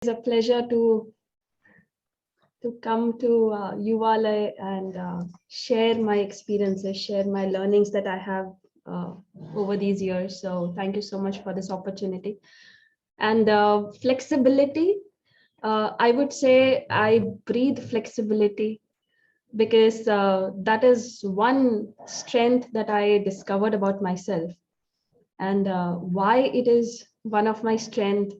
It's a pleasure to come to Yuvala and share my experiences, share my learnings that I have uh, over these years. So thank you so much for this opportunity. And flexibility, I would say I breathe flexibility because that is one strength that I discovered about myself, and why it is one of my strengths,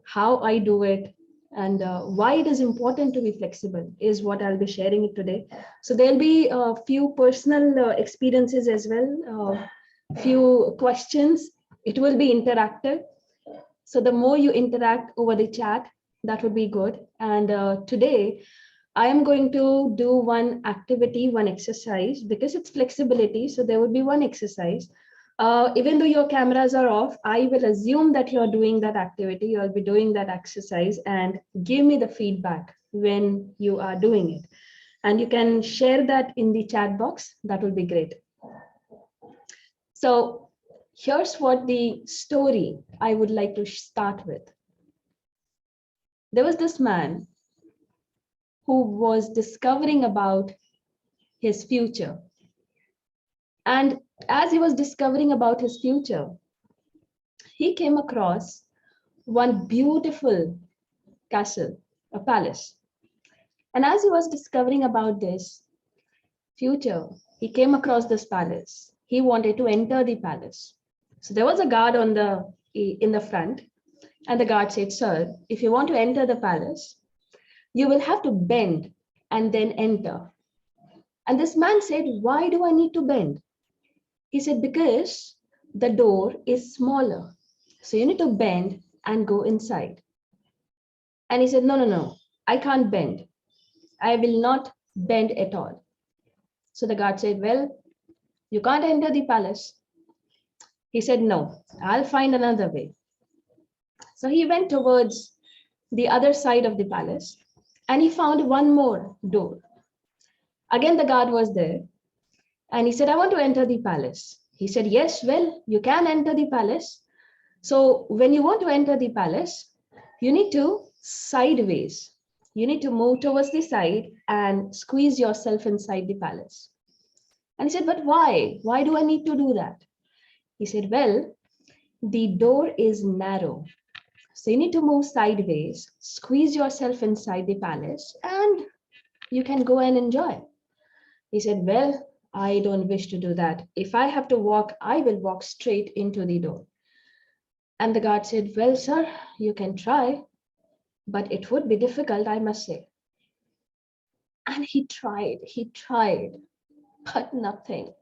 how I do it, and why it is important to be flexible is what I'll be sharing it today. So there'll be a few personal experiences as well, few questions. It will be interactive. So the more you interact over the chat, that would be good. And today, I am going to do one activity, one exercise, because it's flexibility. So there would be one exercise. Even though your cameras are off, I will assume that you're doing that activity, you'll be doing that exercise, and give me the feedback when you are doing it. And you can share that in the chat box. That will be great. So here's what the story I would like to start with. There was this man who was discovering about his future. And as he was discovering about his future, he came across one beautiful castle, a palace. And as he was discovering about this future, he came across this palace. He wanted to enter the palace. So there was a guard in the front, and the guard said, "Sir, if you want to enter the palace, you will have to bend and then enter." And this man said, "Why do I need to bend?" He said, "Because the door is smaller. So you need to bend and go inside." And he said, "No, no, no, I can't bend. I will not bend at all." So the guard said, "Well, you can't enter the palace." He said, "No, I'll find another way." So he went towards the other side of the palace and he found one more door. Again, the guard was there and he said, "I want to enter the palace." He said, "Yes, well, you can enter the palace. So when you want to enter the palace, you need to sideways. You need to move towards the side and squeeze yourself inside the palace." And he said, "But why? Why do I need to do that?" He said, "Well, the door is narrow. So you need to move sideways, squeeze yourself inside the palace, and you can go and enjoy." He said, "Well, I don't wish to do that. If I have to walk, I will walk straight into the door." And the guard said, "Well, sir, you can try, but it would be difficult, I must say." And he tried, but nothing.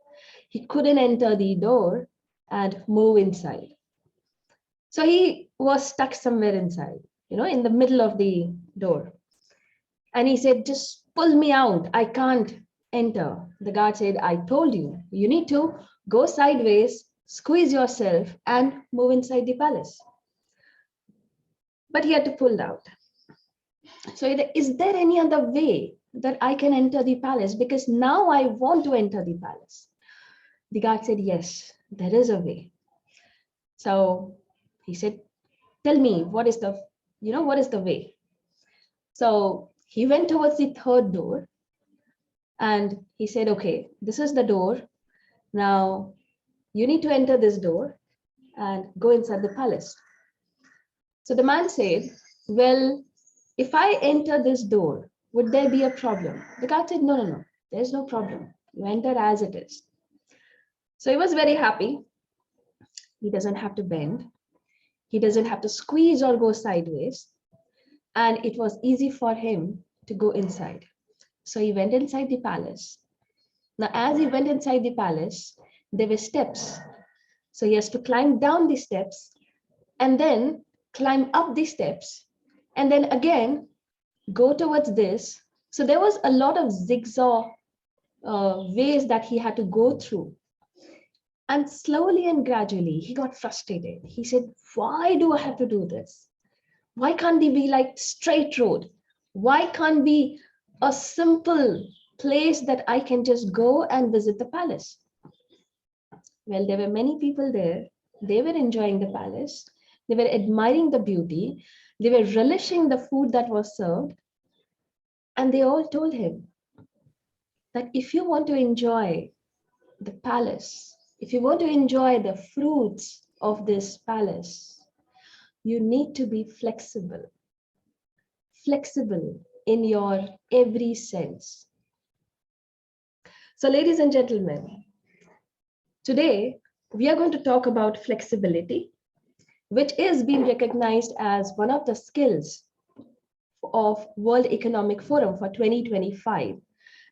He couldn't enter the door and move inside. So he was stuck somewhere inside, in the middle of the door. And he said, "Just pull me out. I can't enter." The guard said, "I told you, you need to go sideways, squeeze yourself, and move inside the palace." But he had to pull out. So is there any other way that I can enter the palace? Because now I want to enter the palace. The guard said, "Yes, there is a way." So he said, "Tell me, what is the way?" So he went towards the third door and he said, "Okay, this is the door. Now you need to enter this door and go inside the palace." So the man said, "Well, if I enter this door, would there be a problem?" The guard said, "No, no, no, there's no problem. You enter as it is." So he was very happy. He doesn't have to bend. He doesn't have to squeeze or go sideways. And it was easy for him to go inside. So he went inside the palace. Now, as he went inside the palace, there were steps. So he has to climb down the steps and then climb up the steps and then again go towards this. So there was a lot of zigzag ways that he had to go through. And slowly and gradually, he got frustrated. He said, "Why do I have to do this? Why can't it be like straight road? Why can't be a simple place that I can just go and visit the palace?" Well, there were many people there. They were enjoying the palace. They were admiring the beauty. They were relishing the food that was served. And they all told him that if you want to enjoy the palace, if you want to enjoy the fruits of this palace, you need to be flexible, flexible in your every sense. So, ladies and gentlemen, today we are going to talk about flexibility, which is being recognized as one of the skills of World Economic Forum for 2025.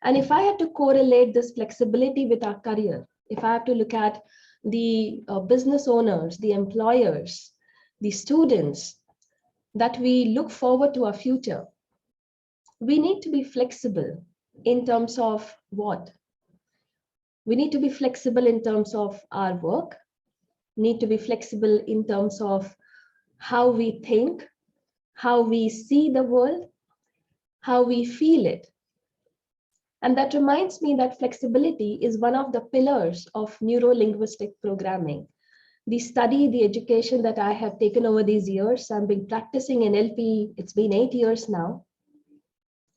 And if I have to correlate this flexibility with our career, if I have to look at the business owners, the employers, the students that we look forward to our future, we need to be flexible in terms of what? We need to be flexible in terms of our work, need to be flexible in terms of how we think, how we see the world, how we feel it. And that reminds me that flexibility is one of the pillars of neuro-linguistic programming. The study, the education that I have taken over these years, I've been practicing NLP, it's been 8 years now.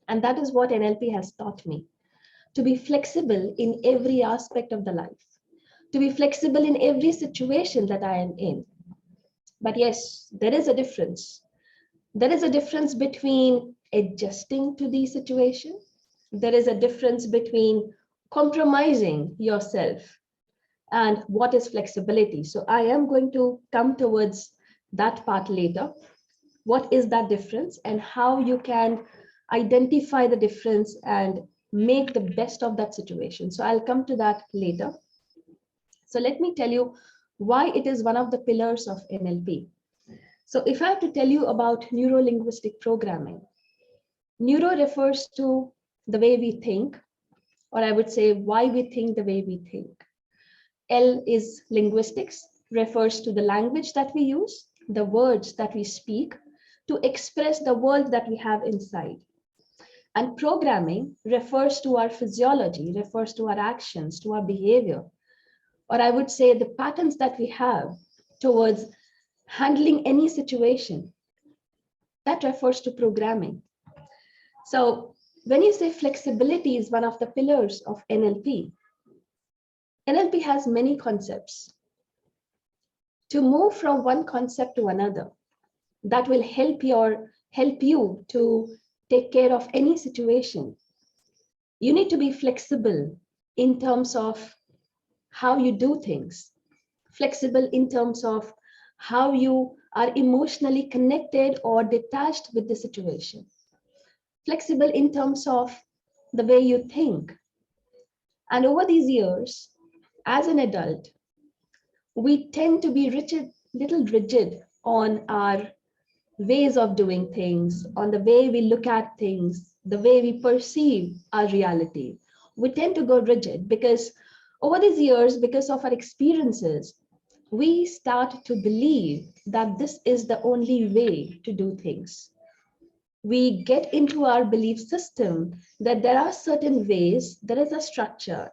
And that is what NLP has taught me, to be flexible in every aspect of the life, to be flexible in every situation that I am in. But yes, there is a difference. There is a difference between adjusting to the situation. There is a difference between compromising yourself and what is flexibility. So I am going to come towards that part later. What is that difference and how you can identify the difference and make the best of that situation. So I'll come to that later. So let me tell you why it is one of the pillars of NLP. So if I have to tell you about neuro-linguistic programming, neuro refers to the way we think, or I would say why we think the way we think. L is linguistics, refers to the language that we use, the words that we speak to express the world that we have inside. And programming refers to our physiology, refers to our actions, to our behavior, or I would say the patterns that we have towards handling any situation. That refers to programming. So when you say flexibility is one of the pillars of NLP, NLP has many concepts. To move from one concept to another, that will help you to take care of any situation. You need to be flexible in terms of how you do things, flexible in terms of how you are emotionally connected or detached with the situation, flexible in terms of the way you think. And over these years, as an adult, we tend to be little rigid on our ways of doing things, on the way we look at things, the way we perceive our reality. We tend to go rigid because over these years, because of our experiences, we start to believe that this is the only way to do things. We get into our belief system that there are certain ways, there is a structure,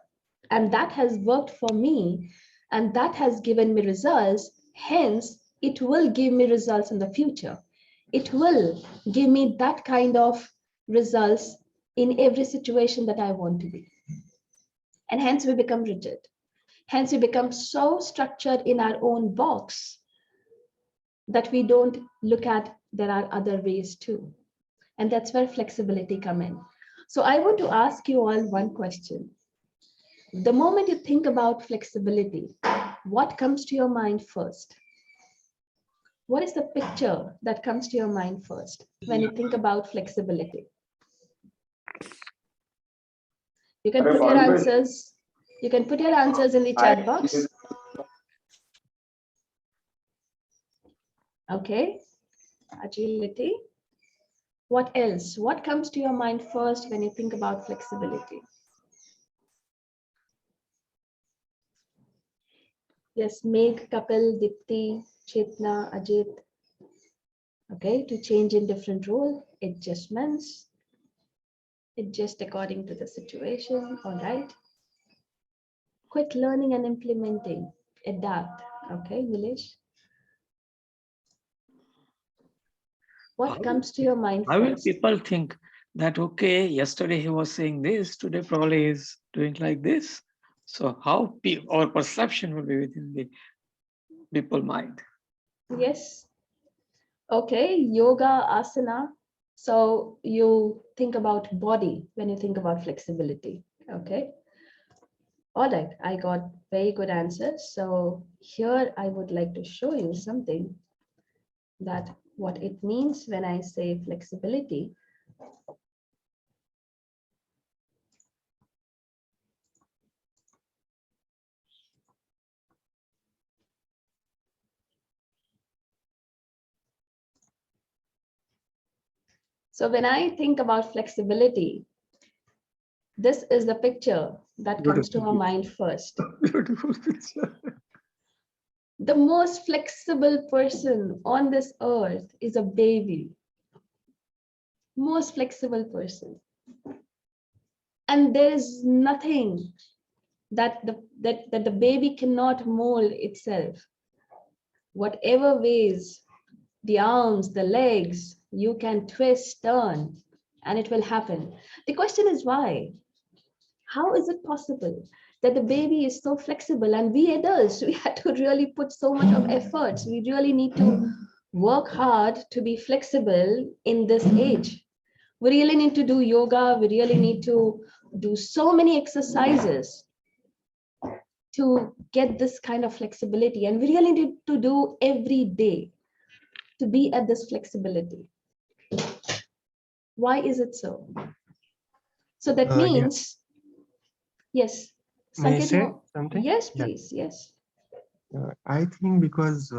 and that has worked for me, and that has given me results. Hence, it will give me results in the future. It will give me that kind of results in every situation that I want to be. And hence we become rigid. Hence we become so structured in our own box that we don't look at there are other ways too. And that's where flexibility come in. So I want to ask you all one question. The moment you think about flexibility, what comes to your mind first? What is the picture that comes to your mind first when you think about flexibility? You can put your answers. You can put your answers in the chat box. Okay. Agility. What else? What comes to your mind first when you think about flexibility? Yes, Meg, Kapil, Dipti, Chetna, Ajit. Okay, to change in different role, adjustments, adjust according to the situation. All right. Quick learning and implementing, adapt. Okay, Nilesh. What comes to your mind How will first? people think that, okay, yesterday he was saying this, today probably he's doing like this? So how our perception will be within the people mind. Yes. Okay, yoga, asana. So you think about body when you think about flexibility. Okay. All right, I got very good answers. So here I would like to show you something that what it means when I say flexibility. So when I think about flexibility, this is the picture that comes to Beautiful, our mind first. beautiful picture. The most flexible person on this earth is a baby. Most flexible person. And there is nothing that the baby cannot mold itself. Whatever ways, the arms, the legs, you can twist, turn, and it will happen. The question is why? How is it possible that the baby is so flexible and we adults, we had to really put so much of efforts. We really need to work hard to be flexible in this age. We really need to do yoga. We really need to do so many exercises to get this kind of flexibility. And we really need to do every day to be at this flexibility. Why is it so? So that Yeah, means, yes, may I Sanket, say something? yes, Yeah, please, yes. I think because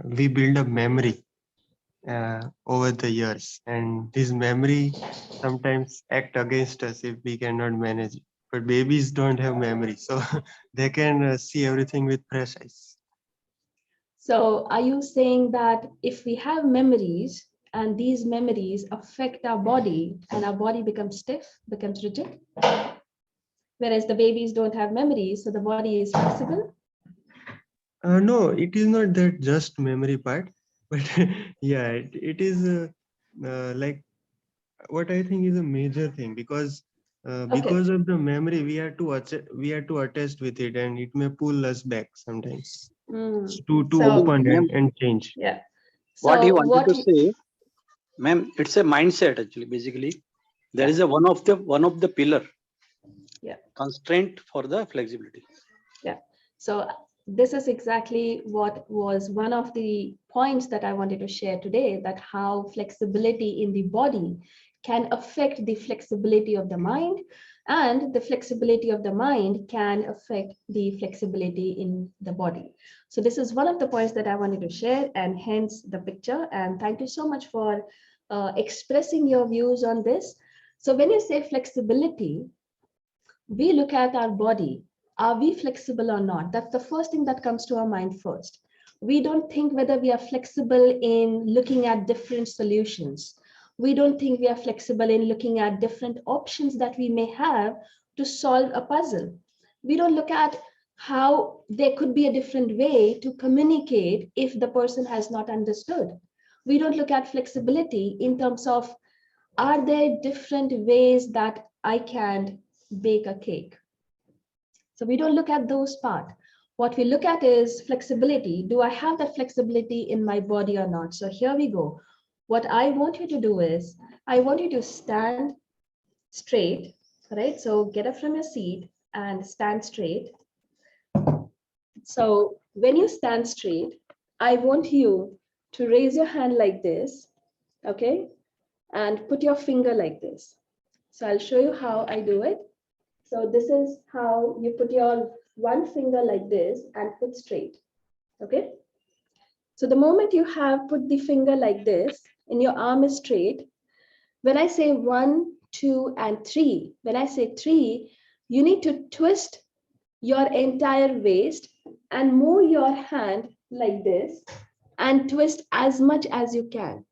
we build a memory over the years, and this memory sometimes act against us if we cannot manage it. But babies don't have memory, so they can see everything with fresh eyes. So are you saying that if we have memories and these memories affect our body and our body becomes stiff, becomes rigid, whereas the babies don't have memories, so the body is flexible? No, it is not that just memory part, but yeah, it is like what I think is a major thing Okay. because of the memory we are to attached with it, and it may pull us back sometimes to So, open Ma'am, and change. yeah. what he So wanted what, to say, ma'am, it's a mindset actually. Basically, there yeah, is a one of the pillar yeah. constraint for the flexibility. Yeah. So this is exactly what was one of the points that I wanted to share today, that how flexibility in the body can affect the flexibility of the mind, and the flexibility of the mind can affect the flexibility in the body. So this is one of the points that I wanted to share, and hence the picture. And thank you so much for expressing your views on this. So when you say flexibility, we look at our body. Are we flexible or not? That's the first thing that comes to our mind first. We don't think whether we are flexible in looking at different solutions. We don't think we are flexible in looking at different options that we may have to solve a puzzle. We don't look at how there could be a different way to communicate if the person has not understood. We don't look at flexibility in terms of, are there different ways that I can bake a cake? So we don't look at those part. What we look at is flexibility. Do I have that flexibility in my body or not? So here we go. What I want you to do is, I want you to stand straight, right? So get up from your seat and stand straight. So when you stand straight, I want you to raise your hand like this, okay? And put your finger like this. So I'll show you how I do it. So this is how you put your one finger like this and put straight, okay? So the moment you have put the finger like this and your arm is straight, when I say 1, 2, and 3, when I say 3, you need to twist your entire waist and move your hand like this and twist as much as you can,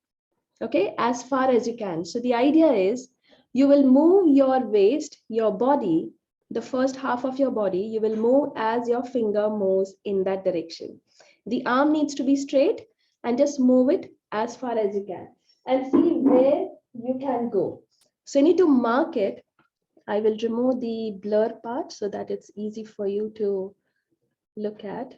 okay, as far as you can. So the idea is, you will move your waist, your body, the first half of your body, you will move as your finger moves in that direction. The arm needs to be straight, and just move it as far as you can. and see where you can go. So you need to mark it. I will remove the blur part so that it's easy for you to look at.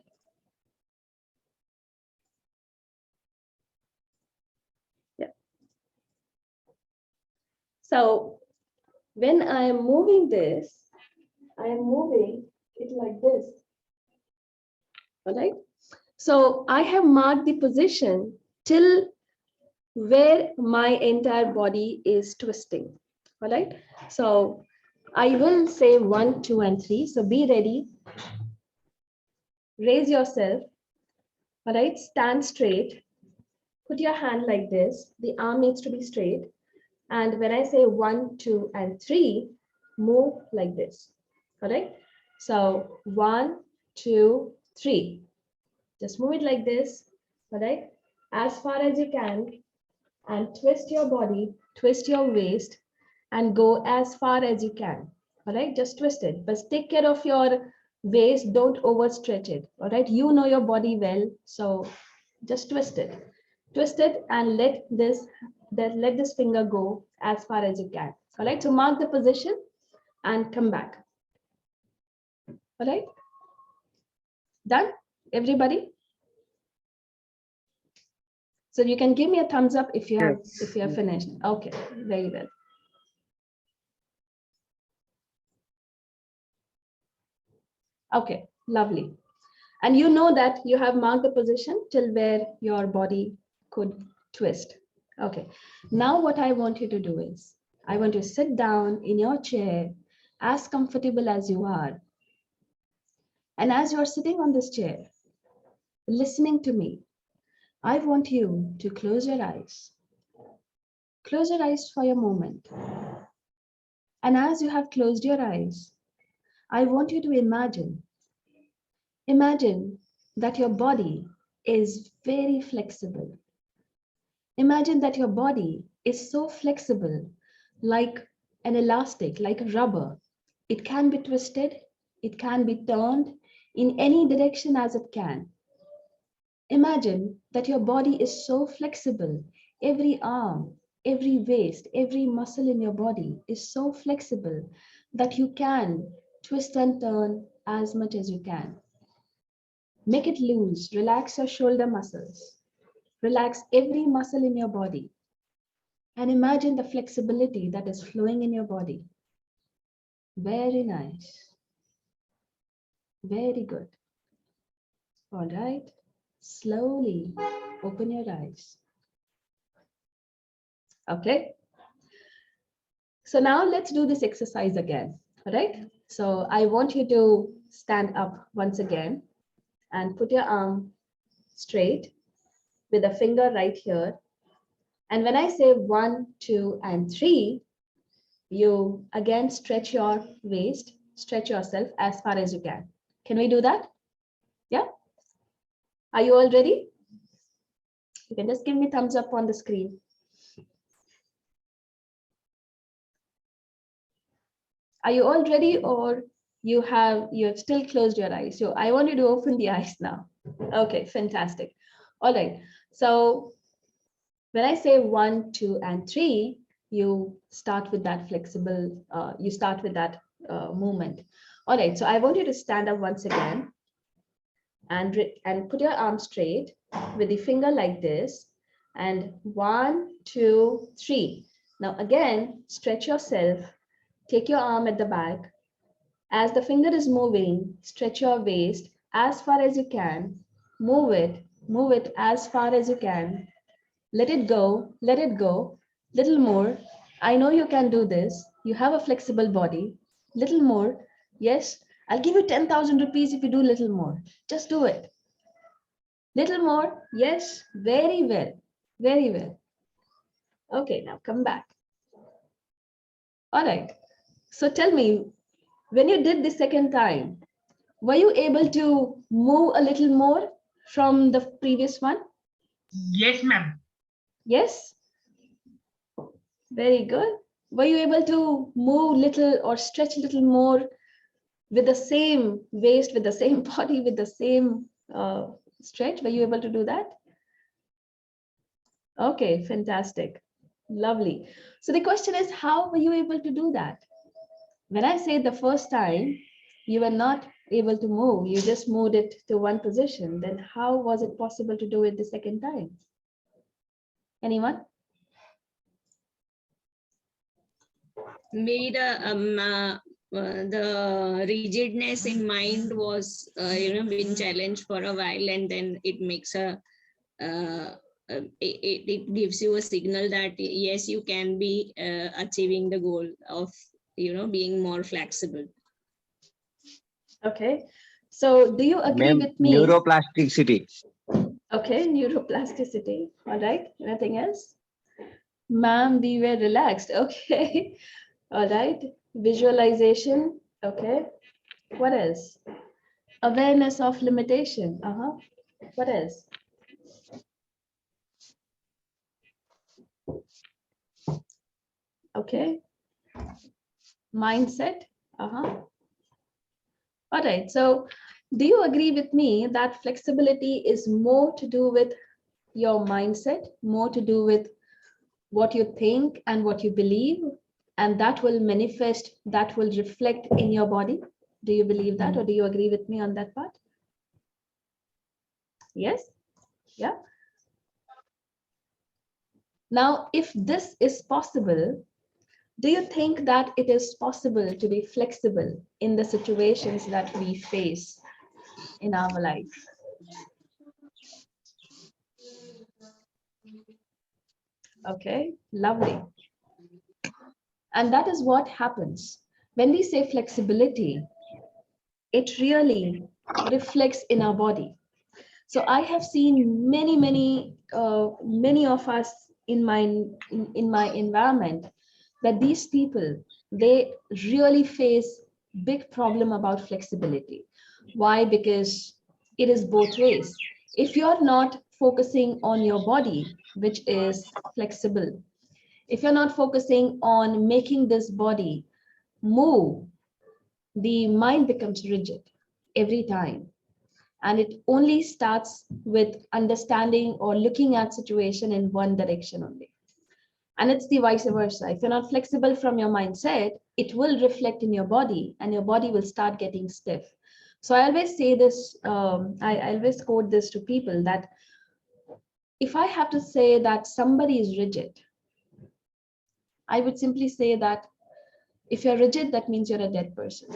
Yeah. So when I am moving this, I am moving it like this. All right. So I have marked the position till where my entire body is twisting. All right. So I will say 1, 2, and 3. So be ready. Raise yourself. All right. Stand straight. Put your hand like this. The arm needs to be straight. And when I say 1, 2, and 3, move like this. All right. So 1, 2, 3. Just move it like this. All right. As far as you can, and twist your body, twist your waist, and go as far as you can. All right, just twist it, but take care of your waist. Don't overstretch it. All right, you know your body well, so just twist it, and let this finger go as far as you can. All right, so mark the position and come back. All right, done, everybody. So you can give me a thumbs up if you have finished. Okay, very well. Okay, lovely. And you know that you have marked the position till where your body could twist. Okay, now what I want you to do is, I want you to sit down in your chair as comfortable as you are. And as you're sitting on this chair, listening to me, I want you to close your eyes. Close your eyes for a moment. And as you have closed your eyes, I want you to imagine that your body is very flexible. Imagine that your body is so flexible, like an elastic, like rubber. It can be twisted, it can be turned in any direction as it can. Imagine that your body is so flexible. Every arm, every waist, every muscle in your body is so flexible that you can twist and turn as much as you can. Make it loose, relax your shoulder muscles, relax every muscle in your body, and imagine the flexibility that is flowing in your body. Very nice. Very good. All right. Slowly open your eyes. Okay. So now let's do this exercise again. All right. So I want you to stand up once again and put your arm straight with a finger right here. And when I say 1, 2, and 3, you again stretch your waist, stretch yourself as far as you can. Can we do that? Yeah. Are you all ready? You can just give me thumbs up on the screen. Are you all ready, or you have still closed your eyes? So I want you to open the eyes now. Okay, fantastic. All right. So when I say 1, 2, and 3, you start with that flexible, movement. All right. So I want you to stand up once again and put your arm straight with the finger like this, and 1, 2, 3. Now again, stretch yourself, take your arm at the back. As the finger is moving, stretch your waist as far as you can, move it as far as you can. Let it go, little more. I know you can do this. You have a flexible body. Little more. Yes, I'll give you 10,000 rupees if you do little more. Just do it. Little more. Yes, very well. Very well. Okay, now come back. All right. So tell me, when you did the second time, were you able to move a little more from the previous one? Yes, ma'am. Yes. Very good. Were you able to move little or stretch a little more with the same waist, with the same body, with the same stretch? Were you able to do that? Okay, fantastic. Lovely. So the question is, how were you able to do that? When I say the first time you were not able to move, you just moved it to one position, then how was it possible to do it the second time? Anyone? Maybe the rigidness in mind was been challenged for a while, and then it makes it gives you a signal that yes, you can be achieving the goal of being more flexible. Okay. So do you agree Ma'am, with me? neuroplasticity. Okay, neuroplasticity. All right. Anything else? Ma'am, we were relaxed. Okay. All right. Visualization. Okay. What else? Awareness of limitation. What else? Okay. Mindset. All right. So do you agree with me that flexibility is more to do with your mindset, more to do with what you think and what you believe, and that will manifest, that will reflect in your body? Do you believe that, or do you agree with me on that part? Yes? Yeah. Now, if this is possible, do you think that it is possible to be flexible in the situations that we face in our life? Okay, lovely. And that is what happens when we say flexibility. It really reflects in our body. So I have seen many of us in my environment, that these people, they really face big problem about flexibility. Why? Because it is both ways. If you're not focusing on your body, which is flexible, if you're not focusing on making this body move, the mind becomes rigid every time. And it only starts with understanding or looking at situation in one direction only. And it's the vice versa. If you're not flexible from your mindset, it will reflect in your body, and your body will start getting stiff. So I always say this, I always quote this to people, that if I have to say that somebody is rigid, I would simply say that if you're rigid, that means you're a dead person.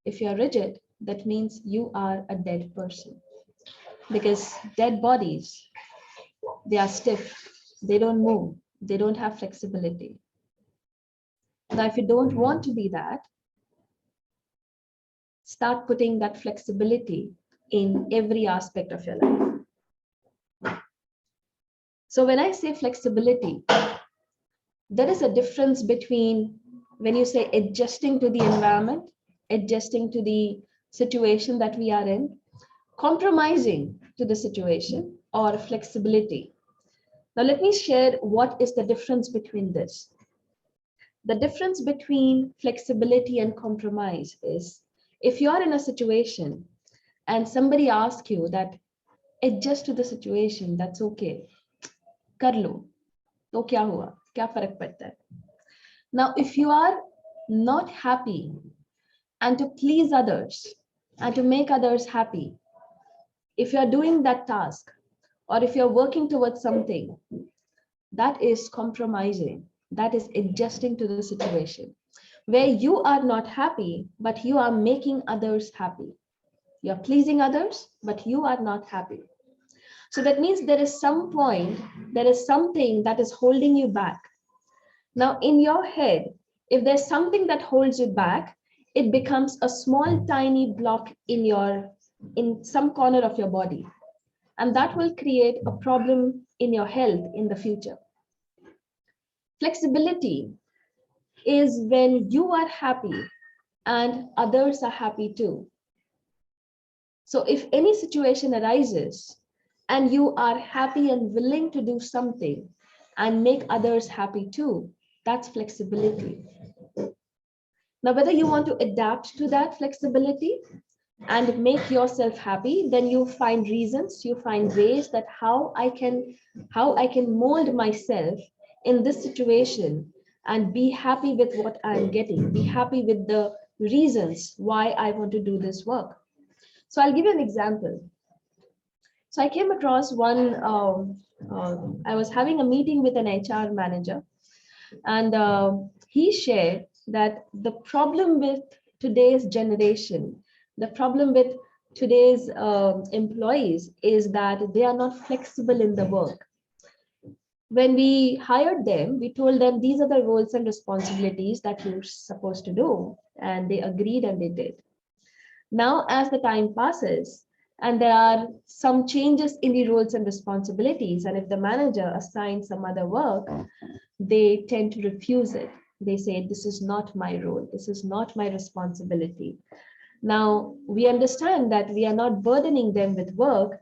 If you're rigid, that means you are a dead person. Because dead bodies, they are stiff, they don't move, they don't have flexibility. Now, if you don't want to be that, start putting that flexibility in every aspect of your life. So when I say flexibility, there is a difference between when you say adjusting to the environment, adjusting to the situation that we are in, compromising to the situation, or flexibility. Now, let me share what is the difference between this. The difference between flexibility and compromise is, if you are in a situation and somebody asks you that adjust to the situation, that's okay. Kar lo, to kya hua? Kya farak padta hai? Now, if you are not happy, and to please others and to make others happy, if you are doing that task, or if you're working towards something, that is compromising, that is adjusting to the situation, where you are not happy, but you are making others happy. You're pleasing others, but you are not happy. So that means there is some point, there is something that is holding you back. Now, in your head, if there's something that holds you back, it becomes a small, tiny block in some corner of your body. And that will create a problem in your health in the future. Flexibility is when you are happy and others are happy too. So if any situation arises and you are happy and willing to do something and make others happy too, that's flexibility. Now, whether you want to adapt to that flexibility, and make yourself happy, then you find reasons, you find ways that how I can mold myself in this situation and be happy with what I'm getting, be happy with the reasons why I want to do this work. So I'll give you an example. So I came across I was having a meeting with an HR manager, and he shared that the problem with today's generation, the problem with today's employees is that they are not flexible in the work. When we hired them, we told them these are the roles and responsibilities that you're supposed to do, and they agreed and they did. Now, as the time passes, and there are some changes in the roles and responsibilities, and if the manager assigns some other work, they tend to refuse it. They say, this is not my role, this is not my responsibility. Now, we understand that we are not burdening them with work.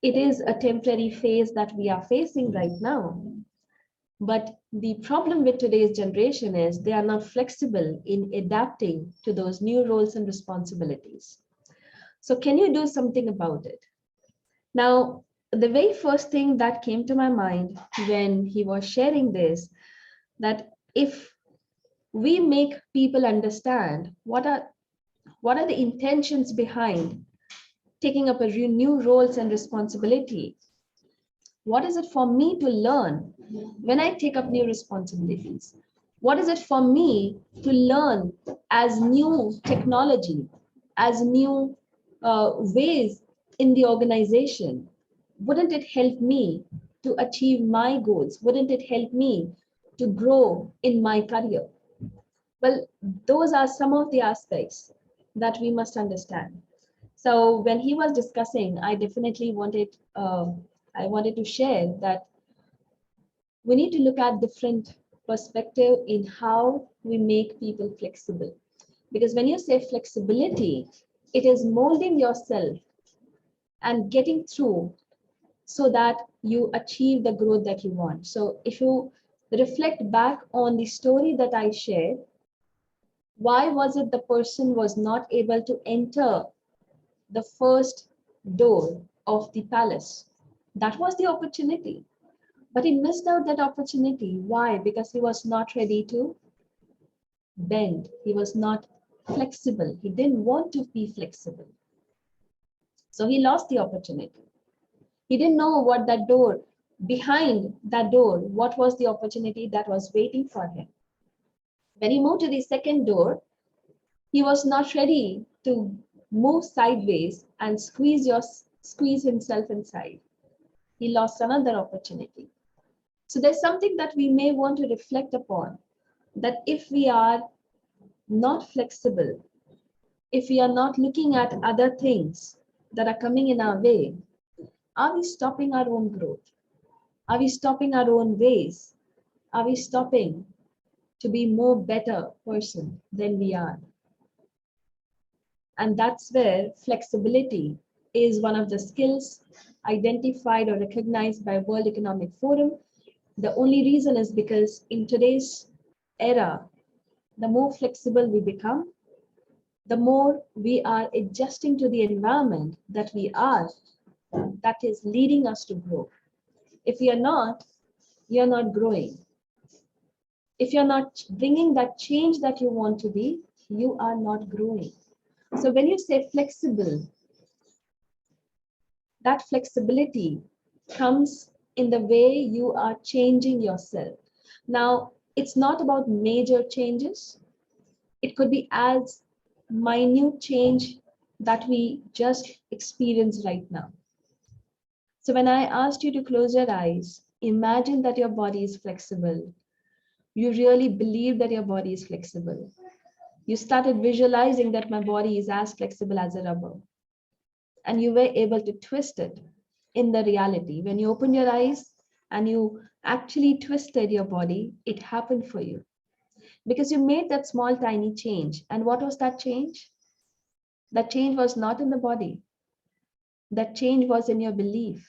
It is a temporary phase that we are facing right now. But the problem with today's generation is they are not flexible in adapting to those new roles and responsibilities. So can you do something about it? Now, the very first thing that came to my mind when he was sharing this, that if we make people understand what are the intentions behind taking up a new roles and responsibility, what is it for me to learn when I take up new responsibilities? What is it for me to learn as new technology, as new ways in the organization? Wouldn't it help me to achieve my goals? Wouldn't it help me to grow in my career? Well, those are some of the aspects that we must understand. So when he was discussing, I definitely wanted to share that we need to look at different perspective in how we make people flexible. Because when you say flexibility, it is molding yourself and getting through so that you achieve the growth that you want. So if you reflect back on the story that I shared, why was it the person was not able to enter the first door of the palace? That was the opportunity. But he missed out that opportunity. Why? Because he was not ready to bend. He was not flexible. He didn't want to be flexible. So he lost the opportunity. He didn't know what that door, behind that door, what was the opportunity that was waiting for him. When he moved to the second door, he was not ready to move sideways and squeeze himself inside. He lost another opportunity. So there's something that we may want to reflect upon, that if we are not flexible, if we are not looking at other things that are coming in our way, are we stopping our own growth? Are we stopping our own ways? Are we stopping to be more better person than we are? And that's where flexibility is one of the skills identified or recognized by World Economic Forum. The only reason is because in today's era, the more flexible we become, the more we are adjusting to the environment that we are, that is leading us to grow. If you're not growing. If you're not bringing that change that you want to be, you are not growing. So when you say flexible, that flexibility comes in the way you are changing yourself. Now, it's not about major changes. It could be as minute change that we just experience right now. So when I asked you to close your eyes, imagine that your body is flexible. You really believe that your body is flexible. You started visualizing that my body is as flexible as a rubber. And you were able to twist it in the reality. When you opened your eyes and you actually twisted your body, it happened for you. Because you made that small, tiny change. And what was that change? That change was not in the body. That change was in your belief.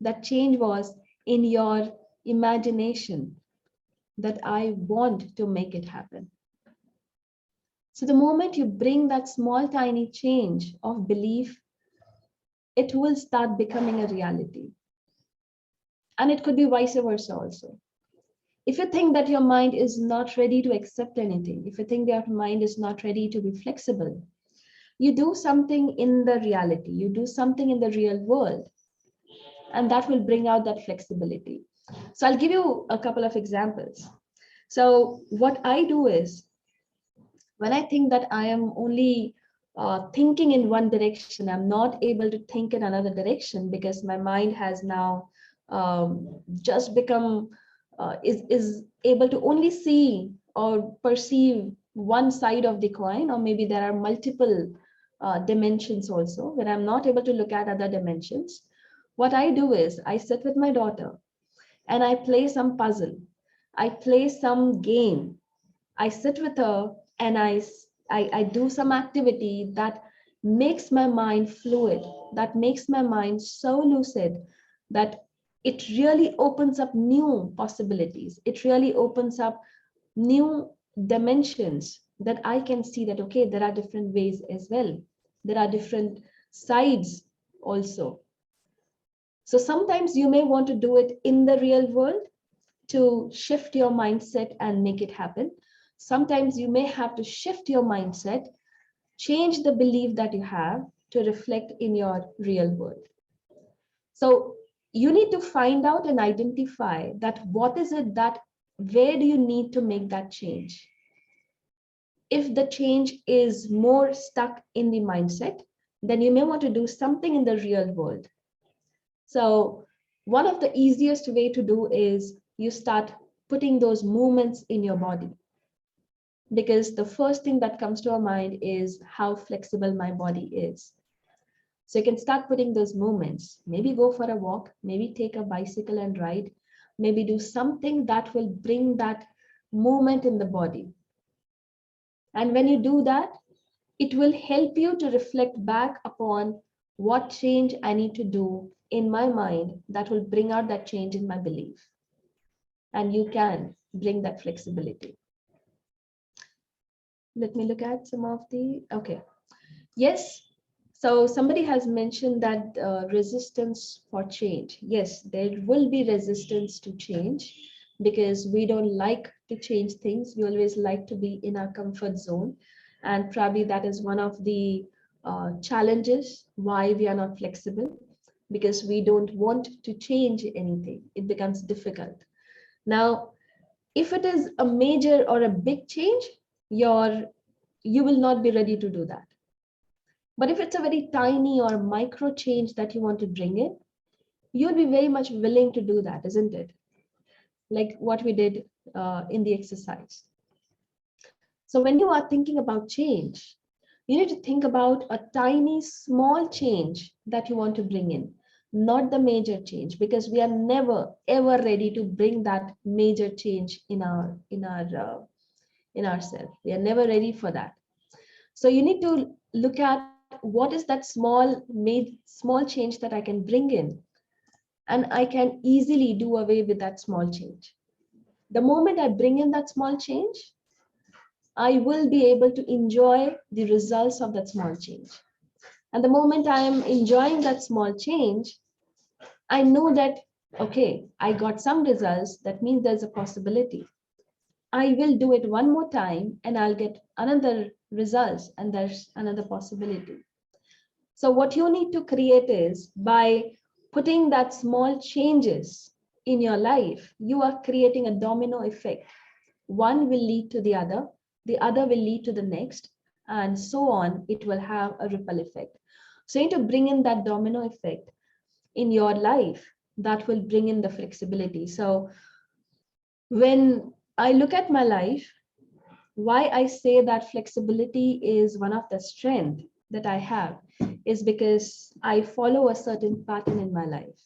That change was in your imagination that I want to make it happen. So the moment you bring that small, tiny change of belief, it will start becoming a reality. And it could be vice versa also. If you think that your mind is not ready to accept anything, if you think that your mind is not ready to be flexible, you do something in the reality, you do something in the real world, and that will bring out that flexibility. So I'll give you a couple of examples. So what I do is, when I think that I am only thinking in one direction, I'm not able to think in another direction because my mind has now just become is able to only see or perceive one side of the coin, or maybe there are multiple dimensions also, when I'm not able to look at other dimensions. What I do is I sit with my daughter and I play some puzzle, I play some game, I sit with her and I do some activity that makes my mind fluid, that makes my mind so lucid that it really opens up new possibilities. It really opens up new dimensions that I can see that, okay, there are different ways as well. There are different sides also. So sometimes you may want to do it in the real world to shift your mindset and make it happen. Sometimes you may have to shift your mindset, change the belief that you have to reflect in your real world. So you need to find out and identify that what is it that, where do you need to make that change? If the change is more stuck in the mindset, then you may want to do something in the real world. So one of the easiest way to do is you start putting those movements in your body, because the first thing that comes to our mind is how flexible my body is. So you can start putting those movements, maybe go for a walk, maybe take a bicycle and ride, maybe do something that will bring that movement in the body. And when you do that, it will help you to reflect back upon what change I need to do in my mind that will bring out that change in my belief. And you can bring that flexibility. Let me look at some of the, okay. Yes, so somebody has mentioned that resistance for change. Yes, there will be resistance to change because we don't like to change things. We always like to be in our comfort zone. And probably that is one of the challenges why we are not flexible, because we don't want to change anything. It becomes difficult. Now, if it is a major or a big change, you will not be ready to do that. But if it's a very tiny or micro change that you want to bring in, you'll be very much willing to do that, isn't it? Like what we did in the exercise. So when you are thinking about change, you need to think about a tiny, small change that you want to bring in, not the major change, because we are never ever ready to bring that major change in ourselves. We are never ready for that. So you need to look at what is that small change that I can bring in, and I can easily do away with that small change. The moment I bring in that small change, I will be able to enjoy the results of that small change. And the moment I am enjoying that small change, I know that, okay, I got some results. That means there's a possibility. I will do it one more time and I'll get another results, and there's another possibility. So what you need to create is, by putting that small changes in your life, you are creating a domino effect. One will lead to the other will lead to the next, and so on. It will have a ripple effect. So you need to bring in that domino effect in your life that will bring in the flexibility. So when I look at my life, why I say that flexibility is one of the strengths that I have is because I follow a certain pattern in my life,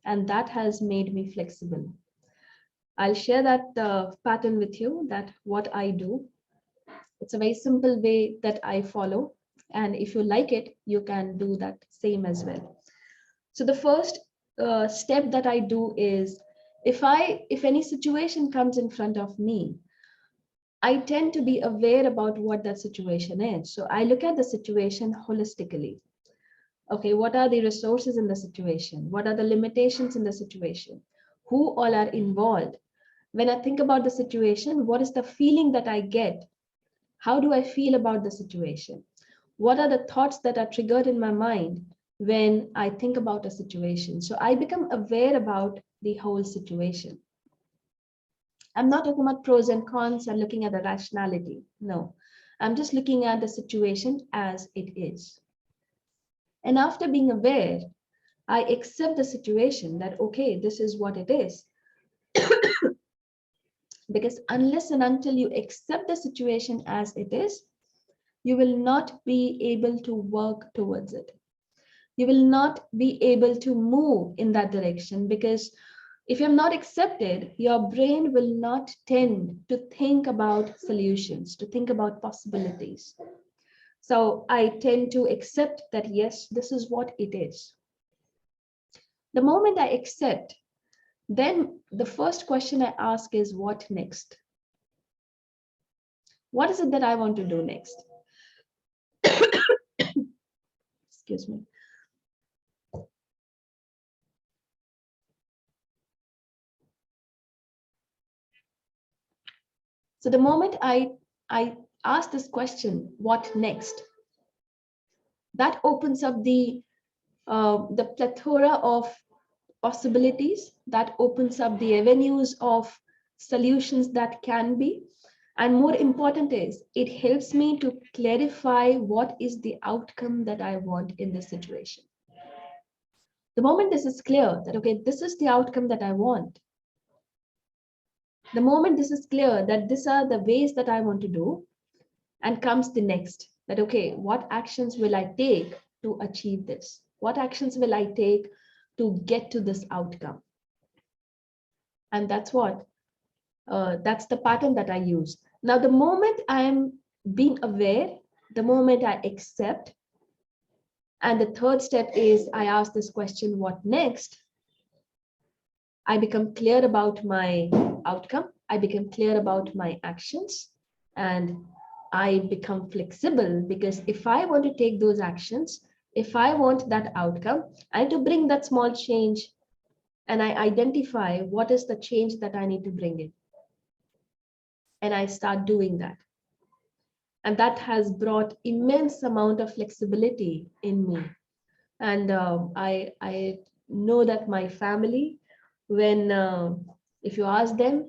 and that has made me flexible. I'll share that pattern with you, that what I do. It's a very simple way that I follow, and if you like it, you can do that same as well. So the first step that I do is, if any situation comes in front of me, I tend to be aware about what that situation is. So I look at the situation holistically. Okay, what are the resources in the situation? What are the limitations in the situation? Who all are involved? When I think about the situation, what is the feeling that I get? How do I feel about the situation? What are the thoughts that are triggered in my mind when I think about a situation? So I become aware about the whole situation. I'm not talking about pros and cons and looking at the rationality. No, I'm just looking at the situation as it is. And after being aware, I accept the situation that, okay, this is what it is. Because unless and until you accept the situation as it is, you will not be able to work towards it. You will not be able to move in that direction, because if you're not accepted, your brain will not tend to think about solutions, to think about possibilities. So I tend to accept that, yes, this is what it is. The moment I accept, then the first question I ask is, what next? What is it that I want to do next? Excuse me. So the moment I ask this question, what next? That opens up the plethora of possibilities, that opens up the avenues of solutions that can be. And more important is, it helps me to clarify what is the outcome that I want in this situation. The moment this is clear that, okay, this is the outcome that I want, the moment this is clear that these are the ways that I want to do, and comes the next, that, okay, what actions will I take to achieve this? What actions will I take to get to this outcome? And that's that's the pattern that I use. Now, the moment I'm being aware, the moment I accept, and the third step is I ask this question, what next? I become clear about my outcome. I become clear about my actions, and I become flexible, because if I want to take those actions, if I want that outcome, I need to bring that small change, and I identify what is the change that I need to bring in. And I start doing that. And that has brought immense amount of flexibility in me. And I know that my family, when if you ask them,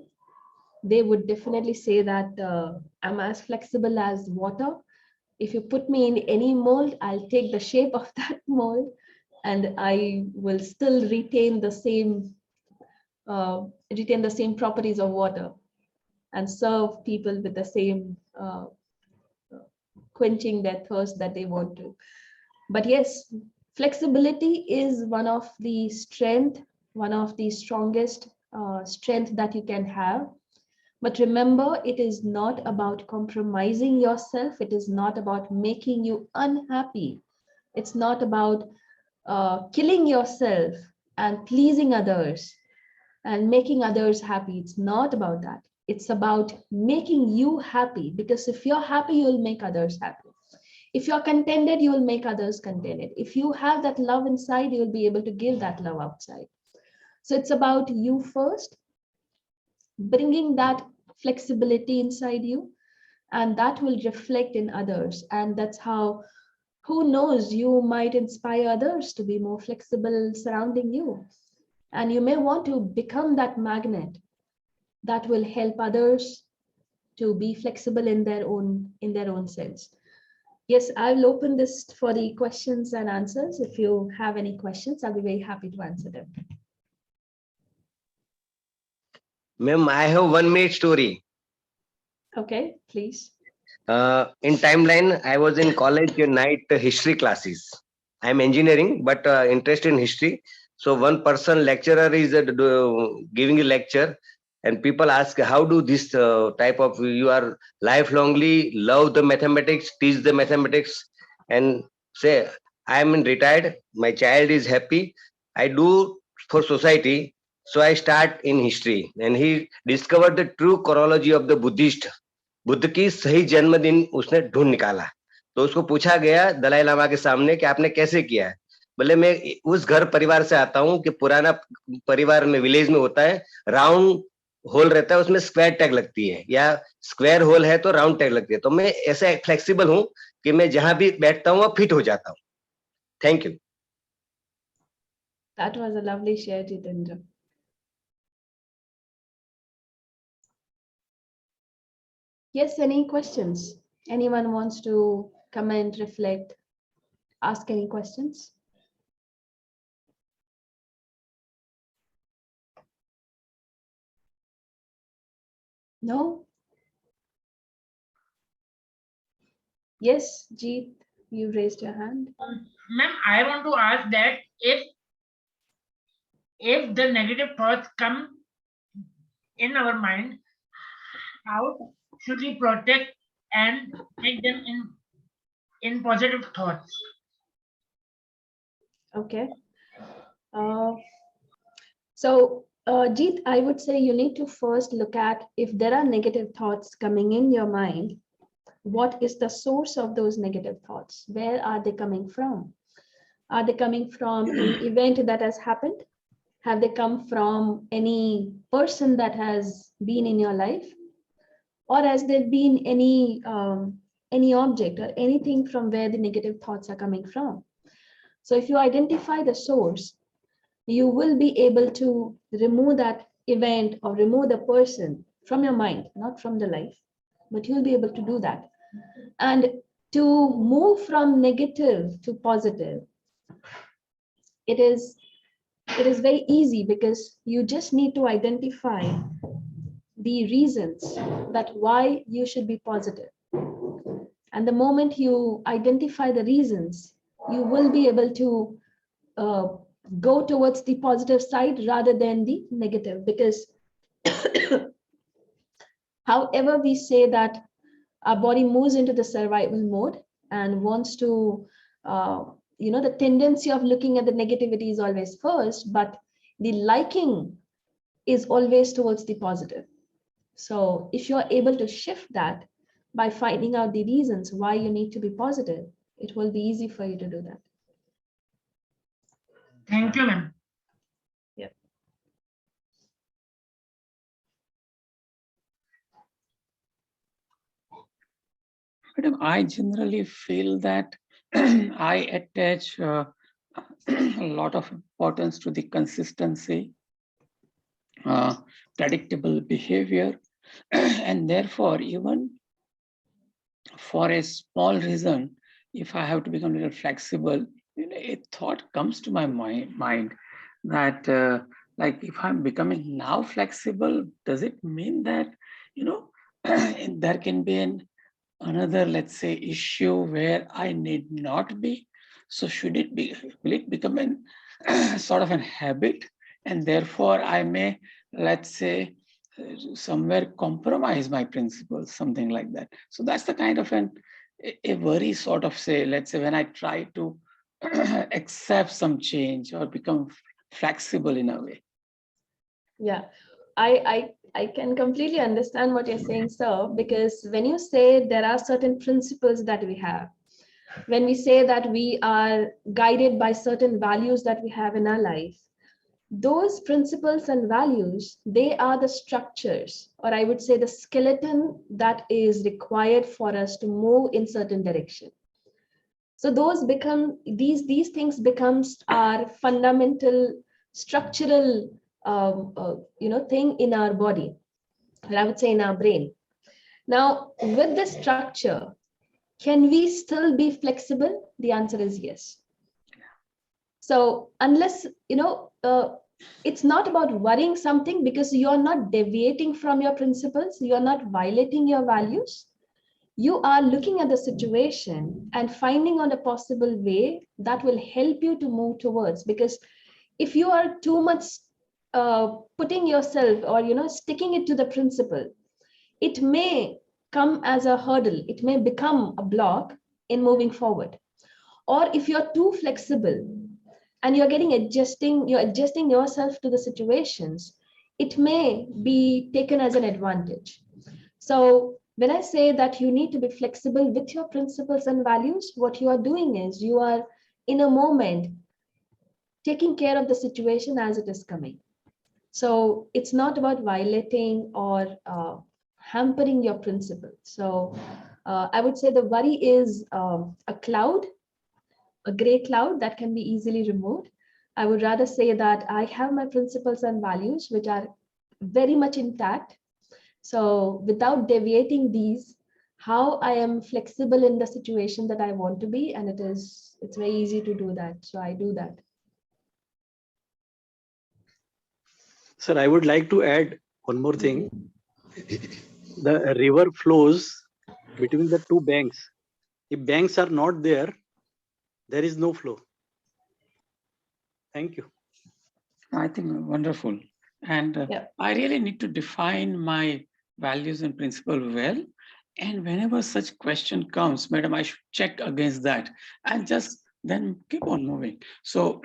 they would definitely say that I'm as flexible as water. If you put me in any mold, I'll take the shape of that mold, and I will still retain the same properties of water, and serve people with the same quenching their thirst that they want to. But yes, flexibility is one of the strongest strength that you can have. But remember, it is not about compromising yourself. It is not about making you unhappy. It's not about killing yourself and pleasing others and making others happy. It's not about that. It's about making you happy, because if you're happy, you'll make others happy. If you're contented, you will make others contented. If you have that love inside, you'll be able to give that love outside. So it's about you first, bringing that flexibility inside you, and that will reflect in others. And that's how, who knows, you might inspire others to be more flexible surrounding you. And you may want to become that magnet that will help others to be flexible in their own sense. Yes, I'll open this for the questions and answers. If you have any questions, I'll be very happy to answer them. Ma'am, I have 1 minute story. Okay, please. In timeline, I was in college night history classes. I'm engineering, but interested in history. So one person lecturer is giving a lecture, and people ask, how do this type of, you are lifelongly love the mathematics, teach the mathematics, and say, I am retired, my child is happy, I do for society. So I start in history, and he discovered the true chronology of the Buddhist Buddha की सही जन्मदिन उसने ढूंढ निकाला। तो उसको पूछा गया दलाई लामा के सामने कि आपने कैसे किया है? बोले मैं उस घर परिवार से आता हूँ कि पुराना परिवार में विलेज में होता है, राउंड होल रहता है, उसमें स्क्वायर टैग लगती है, या स्क्वायर होल है तो राउंड टैग लगती है। तो मैं ऐसा फ्लेक्सिबल हूँ कि मैं जहां भी बैठता हूँ फिट हो जाता हूँ। Thank you. That was a lovely share, Jitendra. Yes, any questions? Anyone wants to comment, reflect, ask any questions? No? Yes, Jeet, you raised your hand. Ma'am, I want to ask that if the negative thoughts come in our mind, how should we protect and make them in positive thoughts? Okay. Jeet, I would say you need to first look at if there are negative thoughts coming in your mind, what is the source of those negative thoughts? Where are they coming from? Are they coming from an event that has happened? Have they come from any person that has been in your life? Or has there been any object or anything from where the negative thoughts are coming from? So if you identify the source, you will be able to remove that event or remove the person from your mind, not from the life, but you'll be able to do that. And to move from negative to positive, it is very easy because you just need to identify the reasons that why you should be positive. And the moment you identify the reasons, you will be able to go towards the positive side rather than the negative. Because however we say that our body moves into the survival mode and wants to, the tendency of looking at the negativity is always first, but the liking is always towards the positive. So if you're able to shift that by finding out the reasons why you need to be positive, it will be easy for you to do that. Thank you, ma'am. Yeah. Madam, I generally feel that I attach a lot of importance to the consistency, predictable behavior, and therefore, even for a small reason, if I have to become a little flexible, a thought comes to my mind that, like, if I'm becoming now flexible, does it mean that, there can be another, let's say, issue where I need not be? So will it become an sort of a habit, and therefore I may, let's say, somewhere compromise my principles, something like that. So that's the kind of a worry, sort of, say, let's say, when I try to accept some change or become flexible in a way. Yeah, I can completely understand what you're saying, sir, because when you say there are certain principles that we have, when we say that we are guided by certain values that we have in our life, those principles and values, they are the structures, or I would say the skeleton that is required for us to move in certain direction. So those become, these things becomes our fundamental structural thing in our body, or I would say in our brain. Now, with this structure, can we still be flexible? The answer is yes. So unless, it's not about worrying something because you're not deviating from your principles, you're not violating your values. You are looking at the situation and finding out a possible way that will help you to move towards. Because if you are too much putting yourself or sticking it to the principle, it may come as a hurdle, it may become a block in moving forward. Or if you're too flexible and you're adjusting yourself to the situations, it may be taken as an advantage. So when I say that you need to be flexible with your principles and values, what you are doing is you are in a moment taking care of the situation as it is coming. So it's not about violating or hampering your principles. So I would say the worry is a cloud, a gray cloud that can be easily removed. I would rather say that I have my principles and values, which are very much intact. So without deviating these, how I am flexible in the situation that I want to be, and it's very easy to do that. So I do that. Sir, I would like to add one more thing. The river flows between the two banks. If banks are not there, there is no flow. Thank you. I think wonderful. And Yeah. I really need to define my values and principle well. And whenever such question comes, madam, I should check against that and just then keep on moving. So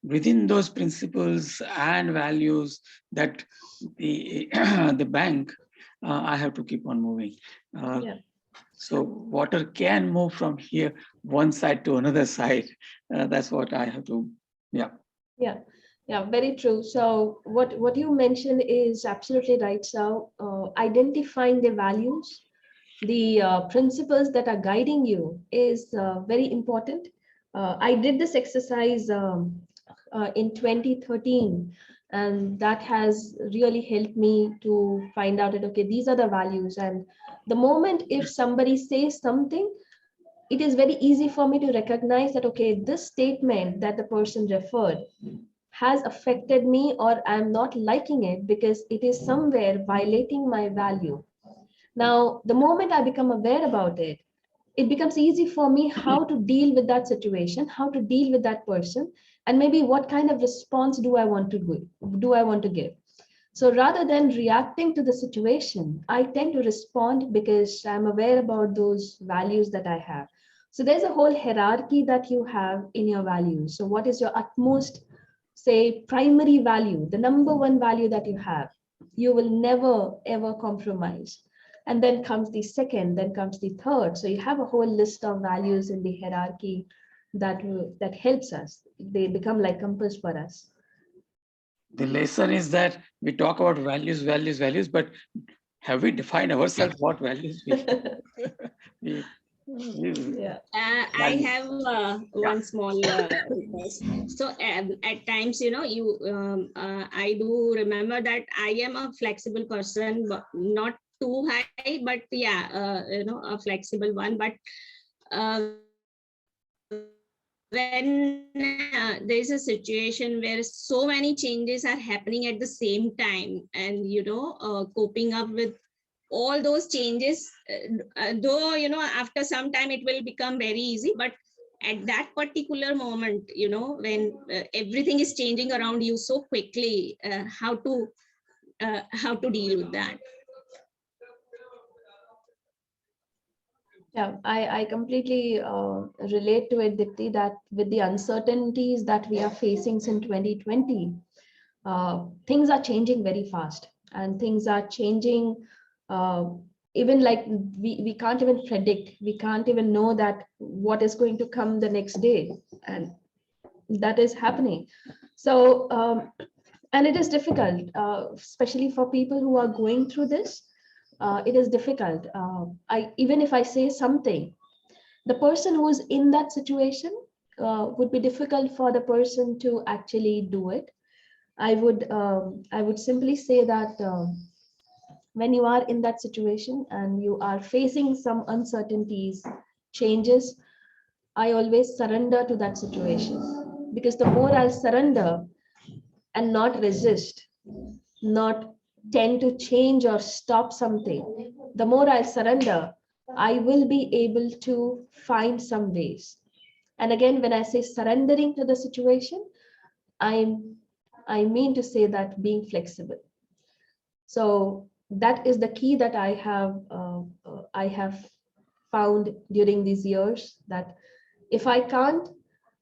within those principles and values that the the bank, I have to keep on moving. Yeah. So water can move from here, one side to another side. That's what I have to, yeah. Yeah, very true. So what you mentioned is absolutely right. So identifying the values, the principles that are guiding you is very important. I did this exercise in 2013, and that has really helped me to find out that, okay, these are the values. And the moment if somebody says something, it is very easy for me to recognize that, okay, this statement that the person referred has affected me, or I'm not liking it because it is somewhere violating my value. Now, the moment I become aware about it, it becomes easy for me how to deal with that situation, how to deal with that person, and maybe what kind of response do I want to give. So rather than reacting to the situation, I tend to respond because I'm aware about those values that I have. So there's a whole hierarchy that you have in your values. So what is your utmost, say, primary value, the number one value that you have? You will never ever compromise. And then comes the second, then comes the third. So you have a whole list of values in the hierarchy that helps us. They become like compass for us. The lesson is that we talk about values, but have we defined ourselves what values we Yeah. I have one small request. So at times, I do remember that I am a flexible person, but not too high, but yeah, a flexible one. But when there's a situation where so many changes are happening at the same time, and coping up with all those changes, though after some time it will become very easy, but at that particular moment, when everything is changing around you so quickly, how to deal with that? Yeah, I completely relate to it, Dipti, that with the uncertainties that we are facing since 2020, things are changing very fast, and things are changing, uh, even like we can't even predict, we can't even know that what is going to come the next day, and that is happening. So, and it is difficult, especially for people who are going through this. It is difficult. Even if I say something, the person who is in that situation would be difficult for the person to actually do it. I would simply say that when you are in that situation and you are facing some uncertainties, changes, I always surrender to that situation, because the more I'll surrender and not resist, not tend to change or stop something, the more I surrender, I will be able to find some ways. And again, when I say surrendering to the situation, I'm I mean to say that being flexible. So that is the key that I have found during these years, that if I can't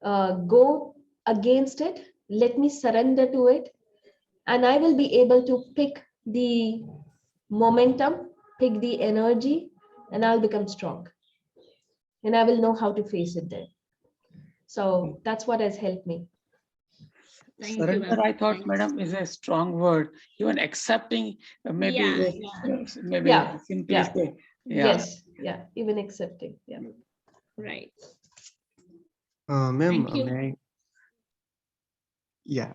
go against it, let me surrender to it, and I will be able to pick the momentum pick the energy, and I'll become strong. And I will know how to face it then. So that's what has helped me. Thank you, Surrender, ma'am. I thought, Thanks. madam, is a strong word. Even accepting, maybe, Yeah. maybe Yeah, simply yeah. say, yeah. Yes, yeah, even accepting. Yeah. Right. Ma'am, Thank you. may I? Yeah,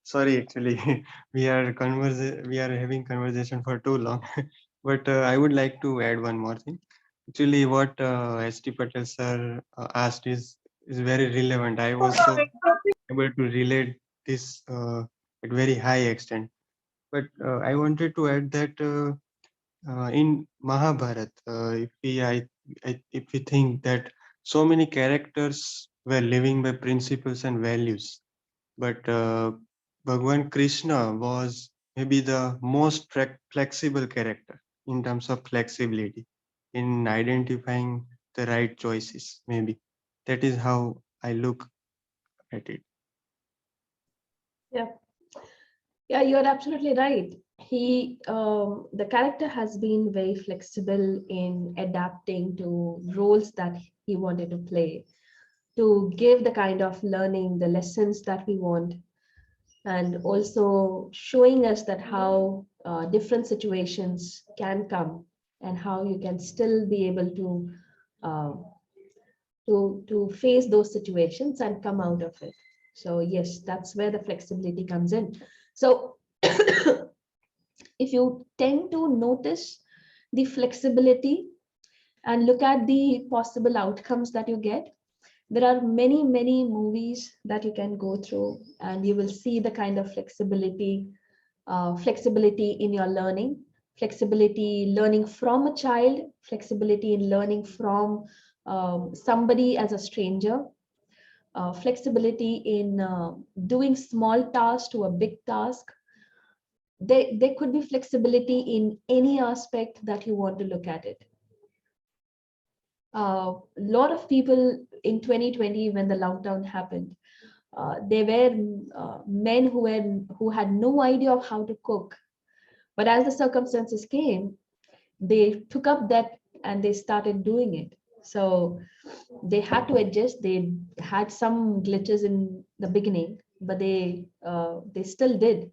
sorry, actually, we are having conversation for too long, but I would like to add one more thing. Actually, what S.T. Patel sir asked is very relevant. I was so able to relate this at very high extent. But I wanted to add that in Mahabharat, if we think that so many characters were living by principles and values, but Bhagwan Krishna was maybe the most flexible character in terms of flexibility in identifying the right choices. Maybe that is how I look at it. Yeah. Yeah, you're absolutely right. The character has been very flexible in adapting to roles that he wanted to play, to give the kind of learning, the lessons that we want, and also showing us that how different situations can come and how you can still be able to uh, face those situations and come out of it. So yes, that's where the flexibility comes in. So if you tend to notice the flexibility and look at the possible outcomes that you get, there are many movies that you can go through, and you will see the kind of flexibility in your learning, flexibility learning from a child, flexibility in learning from somebody as a stranger, flexibility in doing small tasks to a big task. There could be flexibility in any aspect that you want to look at it. A lot of people in 2020, when the lockdown happened, they were men who had no idea of how to cook. But as the circumstances came, they took up that and they started doing it. So they had to adjust. They had some glitches in the beginning, but they still did.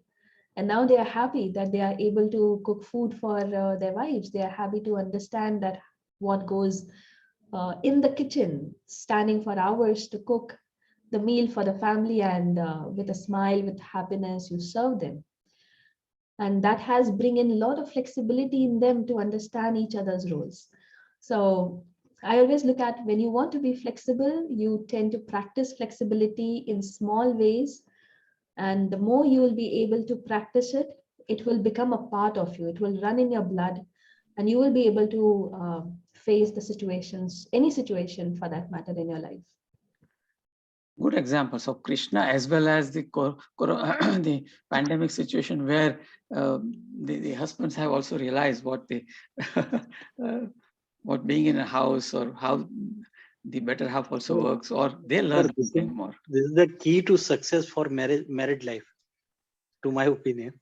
And now they are happy that they are able to cook food for their wives. They are happy to understand that what goes in the kitchen, standing for hours to cook the meal for the family, and with a smile, with happiness, you serve them. And that has bring in a lot of flexibility in them to understand each other's roles. So I always look at, when you want to be flexible, you tend to practice flexibility in small ways, and the more you will be able to practice it, it will become a part of you, it will run in your blood, and you will be able to face the situations, any situation for that matter, in your life. Good examples of Krishna, as well as the the pandemic situation, where the husbands have also realized what what being in a house, or how the better half also works, or they learn Sir, something more. this is the key to success for married life, to my opinion.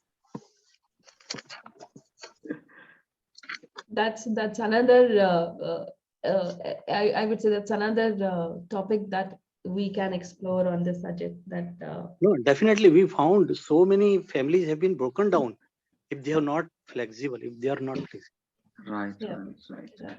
That's another I would say that's another topic that we can explore on this subject, that No, definitely we found so many families have been broken down if they are not flexible, if they are not flexible. Right, yeah. right. Yeah.